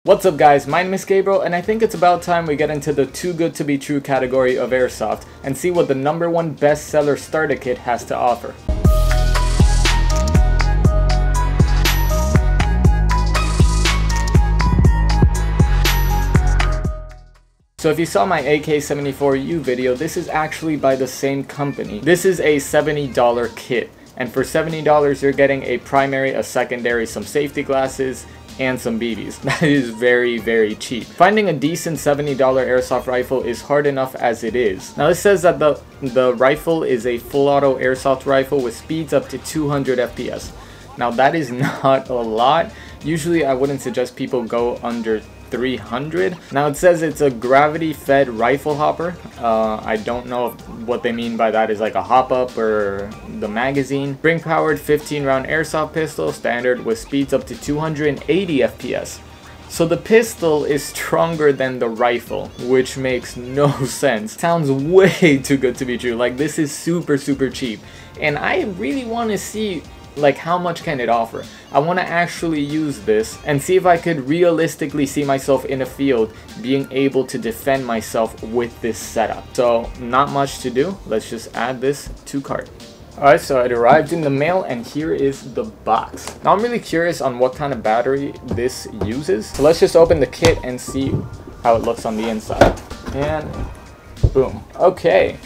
What's up guys, my name is Gabriel and I think it's about time we get into the too good to be true category of Airsoft and see what the #1 bestseller starter kit has to offer. So if you saw my AK-74U video, this is actually by the same company. This is a $70 kit, and for $70 you're getting a primary, a secondary, some safety glasses, and some BBs. That is very, very cheap. Finding a decent $70 airsoft rifle is hard enough as it is. Now this says that the rifle is a full auto airsoft rifle with speeds up to 200 FPS. Now that is not a lot. Usually I wouldn't suggest people go under 300. Now it says it's a gravity fed rifle hopper. I don't know what they mean by that, is like a hop up or the magazine. Spring powered 15 round airsoft pistol, standard, with speeds up to 280 FPS. So the pistol is stronger than the rifle, which makes no sense. Sounds way too good to be true. Like, this is super cheap, and I really want to see like how much can it offer. I want to actually use this and see if I could realistically see myself in a field being able to defend myself with this setup. So not much to do, let's just add this to cart. Alright, so it arrived in the mail and here is the box. Now I'm really curious on what kind of battery this uses, so let's just open the kit and see how it looks on the inside. And boom. Okay,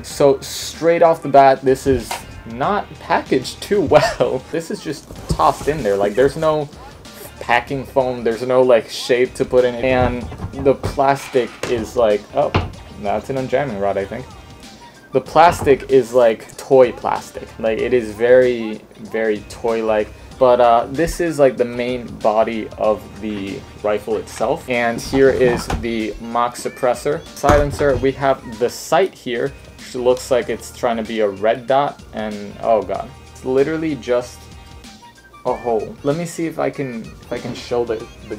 so straight off the bat, this is not packaged too well. This is just tossed in there. Like, there's no packing foam, there's no like shape to put in it, and the plastic is like, oh, that's an unjamming rod, I think. The plastic is like toy plastic. Like, it is very toy like. But this is like the main body of the rifle itself, and here is the mock suppressor silencer. We have the sight here. It looks like it's trying to be a red dot, and oh god, it's literally just a hole. Let me see if I can show the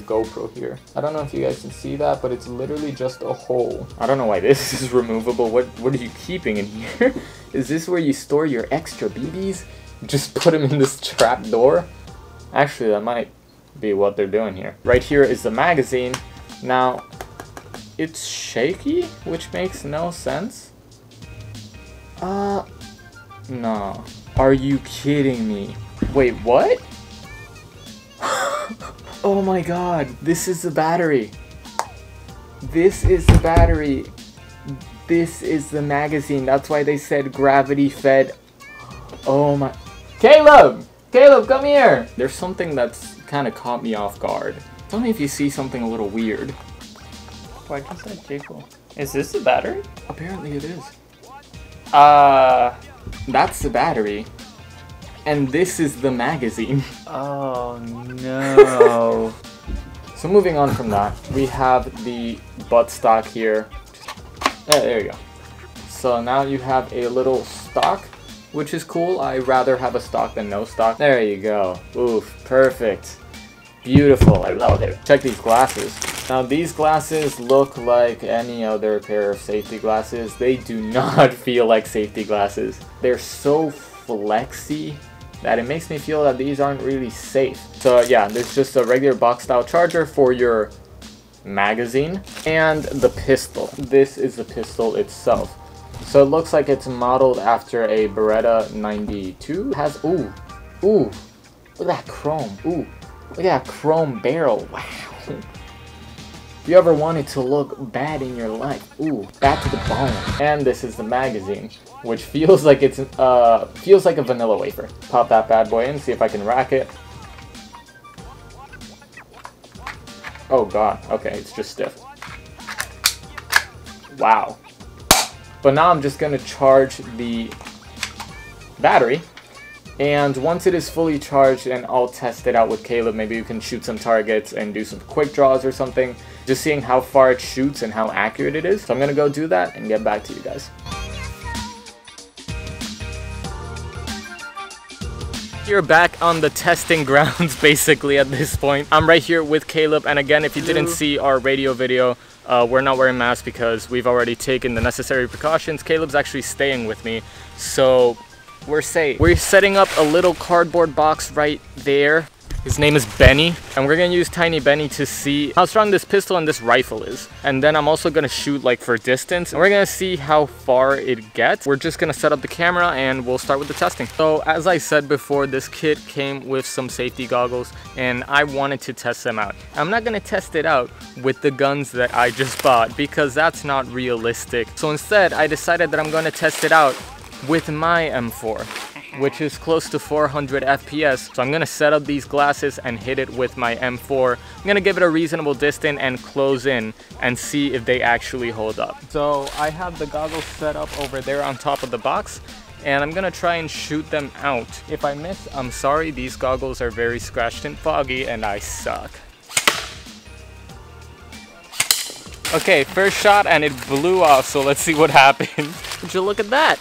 GoPro here. I don't know if you guys can see that, but it's literally just a hole. I don't know why this is removable. What are you keeping in here? Is this where you store your extra BBs? Just put them in this trap door? Actually, that might be what they're doing here. Right here is the magazine. Now it's shaky, which makes no sense. No. Are you kidding me? Wait, what? Oh my god, this is the battery. This is the battery. This is the magazine. That's why they said gravity fed. Oh my. Caleb! Caleb, come here! There's something that's kind of caught me off guard. Tell me if you see something a little weird. Why'd you say jiggle? Is this the battery? Apparently it is. That's the battery, and this is the magazine. Oh no. So moving on from that, we have the buttstock here. There you go. So now you have a little stock, which is cool. I'd rather have a stock than no stock. There you go. Oof, perfect. Beautiful, I love it. Check these glasses. Now these glasses look like any other pair of safety glasses. They do not feel like safety glasses. They're so flexy that it makes me feel that these aren't really safe. So yeah, there's just a regular box style charger for your magazine and the pistol. This is the pistol itself. So it looks like it's modeled after a Beretta 92. It has, ooh, look at that chrome. Ooh, look at that chrome barrel. Wow. If you ever wanted to look bad in your life, ooh, bad to the bone. And this is the magazine, which feels like it's feels like a vanilla wafer. Pop that bad boy in, see if I can rack it. Oh god, okay, it's just stiff. Wow. But now I'm just gonna charge the battery. And once it is fully charged, and I'll test it out with Caleb, maybe you can shoot some targets and do some quick draws or something, just seeing how far it shoots and how accurate it is. So I'm gonna go do that and get back to you guys. You're back on the testing grounds basically at this point. I'm right here with Caleb, and again, if you didn't see our radio video, we're not wearing masks because we've already taken the necessary precautions. Caleb's actually staying with me, so we're safe. We're setting up a little cardboard box right there His name is Benny, and we're gonna use Tiny Benny to see how strong this pistol and this rifle is. And then I'm also gonna shoot like for distance, and we're gonna see how far it gets. We're just gonna set up the camera and we'll start with the testing. So as I said before, this kit came with some safety goggles, and I wanted to test them out. I'm not gonna test it out with the guns that I just bought because that's not realistic. So instead, I decided that I'm gonna test it out with my M4, which is close to 400 FPS. So I'm gonna set up these glasses and hit it with my M4. I'm gonna give it a reasonable distance and close in and see if they actually hold up. So I have the goggles set up over there on top of the box, and I'm gonna try and shoot them out. If I miss, I'm sorry. These goggles are very scratched and foggy and I suck. Okay, first shot and it blew off, so let's see what happens. Would you look at that?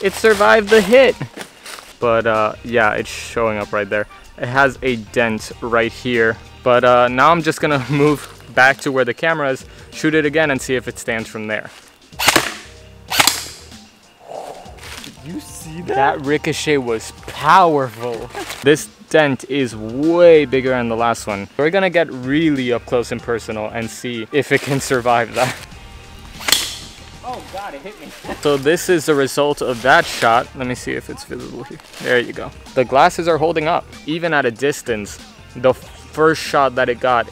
It survived the hit. But yeah, it's showing up right there. It has a dent right here. But now I'm just gonna move back to where the camera is, shoot it again and see if it stands from there. Did you see that? That ricochet was powerful. This dent is way bigger than the last one. We're gonna get really up close and personal and see if it can survive that. Oh God, it hit me. So this is the result of that shot. Let me see if it's visible here. There you go. The glasses are holding up. Even at a distance, the first shot that it got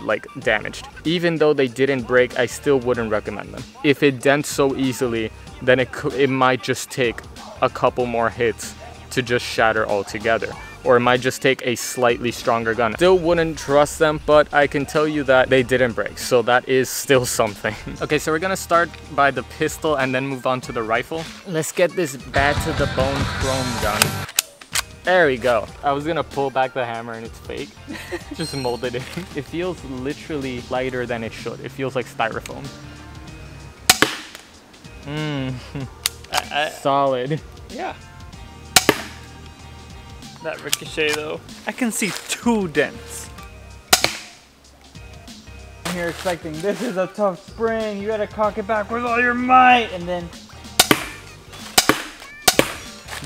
like damaged. Even though they didn't break, I still wouldn't recommend them. If it dents so easily, then it might just take a couple more hits to just shatter altogether. Or it might just take a slightly stronger gun. Still wouldn't trust them, but I can tell you that they didn't break, so that is still something. Okay, so we're gonna start by the pistol and then move on to the rifle. Let's get this bad to the bone chrome gun. There we go. I was gonna pull back the hammer and it's fake. Just molded it. It feels literally lighter than it should. It feels like styrofoam. Solid. Yeah. That ricochet though. I can see 2 dents. You're expecting this is a tough spring. You gotta cock it back with all your might, and then.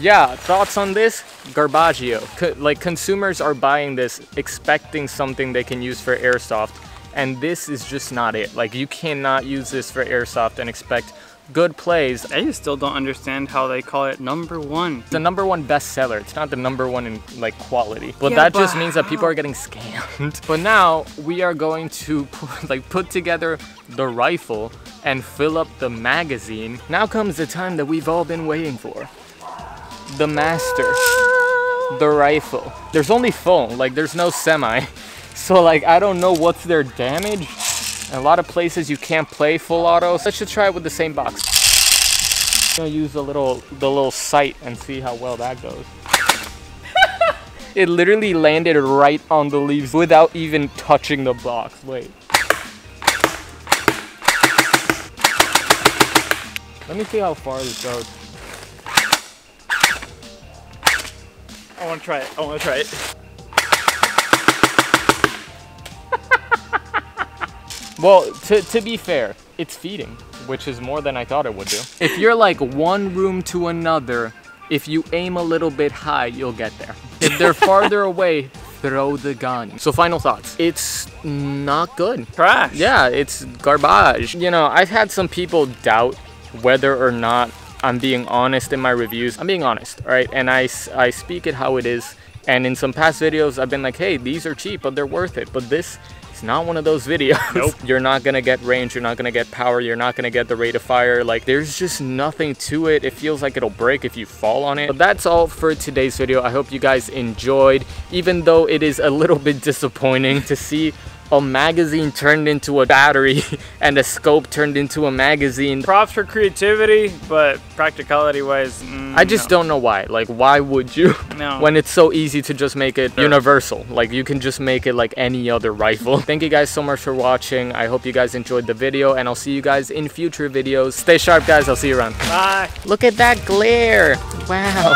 Yeah, thoughts on this? Garbaggio. Like consumers are buying this expecting something they can use for Airsoft, and this is just not it. Like you cannot use this for Airsoft and expect good plays. I still don't understand how they call it #1. The #1 bestseller. It's not the #1 in like quality. But yeah, that but just means that people are getting scammed. But now we are going to put together the rifle and fill up the magazine. Now comes the time that we've all been waiting for. The master. The rifle. There's only full, like there's no semi. So like I don't know what's their damage. In a lot of places you can't play full auto. So let's just try it with the same box. I'm gonna use the little sight and see how well that goes. It literally landed right on the leaves without even touching the box. Wait. Let me see how far this goes. I wanna try it. I wanna try it. Well, to be fair, it's feeding, which is more than I thought it would do. If you're like one room to another, if you aim a little bit high, you'll get there. If they're farther away, throw the gun. So final thoughts. It's not good. Trash. Yeah, it's garbage. You know, I've had some people doubt whether or not I'm being honest in my reviews. I'm being honest, all right? And I speak it how it is. And in some past videos, I've been like, hey, these are cheap, but they're worth it. But this is not one of those videos. Nope. You're not gonna get range, you're not gonna get power, you're not gonna get the rate of fire. Like, there's just nothing to it. It feels like it'll break if you fall on it. But that's all for today's video. I hope you guys enjoyed, even though it is a little bit disappointing to see a magazine turned into a battery and a scope turned into a magazine. Props for creativity, but practicality wise, I just don't know why. Like, why would you? No. When it's so easy to just make it universal. Like, you can just make it like any other rifle. Thank you guys so much for watching. I hope you guys enjoyed the video, and I'll see you guys in future videos. Stay sharp, guys. I'll see you around. Bye. Look at that glare. Wow.